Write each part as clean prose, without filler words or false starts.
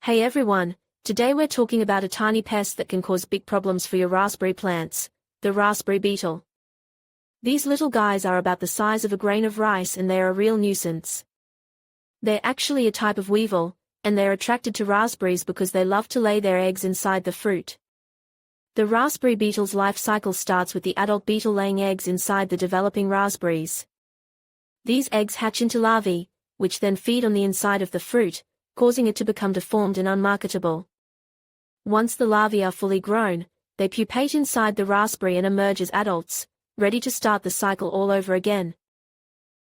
Hey everyone, today we're talking about a tiny pest that can cause big problems for your raspberry plants, the raspberry beetle. These little guys are about the size of a grain of rice and they are a real nuisance. They're actually a type of weevil, and they're attracted to raspberries because they love to lay their eggs inside the fruit. The raspberry beetle's life cycle starts with the adult beetle laying eggs inside the developing raspberries. These eggs hatch into larvae, which then feed on the inside of the fruit, causing it to become deformed and unmarketable. Once the larvae are fully grown, they pupate inside the raspberry and emerge as adults, ready to start the cycle all over again.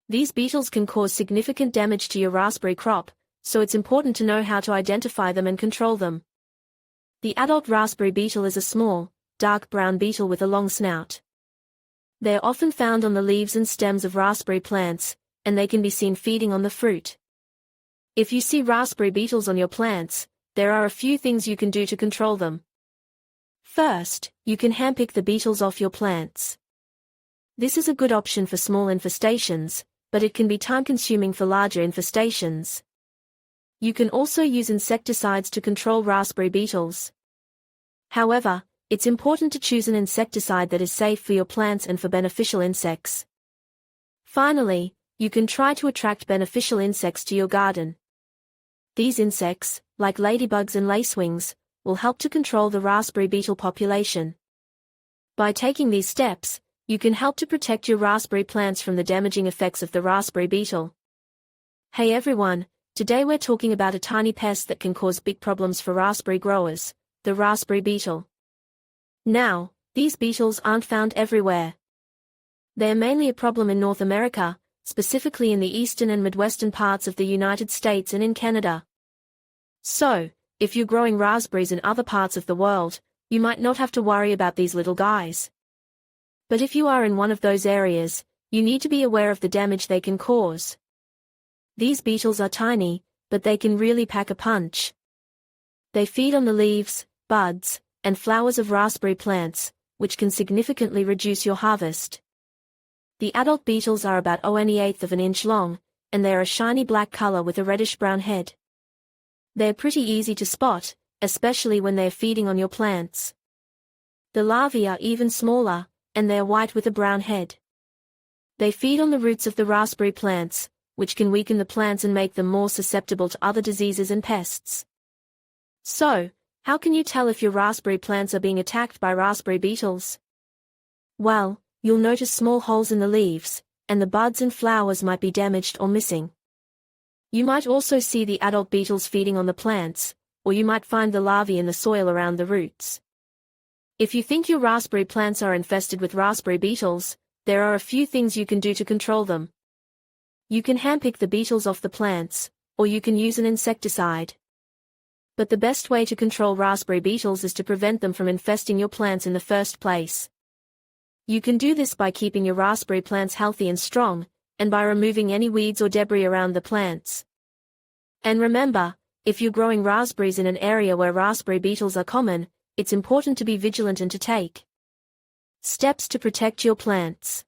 These beetles can cause significant damage to your raspberry crop, so it's important to know how to identify them and control them. The adult raspberry beetle is a small, dark brown beetle with a long snout. They are often found on the leaves and stems of raspberry plants, and they can be seen feeding on the fruit. If you see raspberry beetles on your plants, there are a few things you can do to control them. First, you can handpick the beetles off your plants. This is a good option for small infestations, but it can be time-consuming for larger infestations. You can also use insecticides to control raspberry beetles. However, it's important to choose an insecticide that is safe for your plants and for beneficial insects. Finally, you can try to attract beneficial insects to your garden. These insects, like ladybugs and lacewings, will help to control the raspberry beetle population. By taking these steps, you can help to protect your raspberry plants from the damaging effects of the raspberry beetle. Hey everyone, today we're talking about a tiny pest that can cause big problems for raspberry growers, the raspberry beetle. Now, these beetles aren't found everywhere. They're mainly a problem in North America, specifically in the eastern and midwestern parts of the United States and in Canada. So, if you're growing raspberries in other parts of the world, you might not have to worry about these little guys. But if you are in one of those areas, you need to be aware of the damage they can cause. These beetles are tiny, but they can really pack a punch. They feed on the leaves, buds, and flowers of raspberry plants, which can significantly reduce your harvest. The adult beetles are about 1/8 of an inch long, and they are a shiny black color with a reddish-brown head. They're pretty easy to spot, especially when they're feeding on your plants. The larvae are even smaller, and they're white with a brown head. They feed on the roots of the raspberry plants, which can weaken the plants and make them more susceptible to other diseases and pests. So, how can you tell if your raspberry plants are being attacked by raspberry beetles? Well, you'll notice small holes in the leaves, and the buds and flowers might be damaged or missing. You might also see the adult beetles feeding on the plants, or you might find the larvae in the soil around the roots. If you think your raspberry plants are infested with raspberry beetles, there are a few things you can do to control them. You can handpick the beetles off the plants, or you can use an insecticide. But the best way to control raspberry beetles is to prevent them from infesting your plants in the first place. You can do this by keeping your raspberry plants healthy and strong, and by removing any weeds or debris around the plants. And remember, if you're growing raspberries in an area where raspberry beetles are common, it's important to be vigilant and to take steps to protect your plants.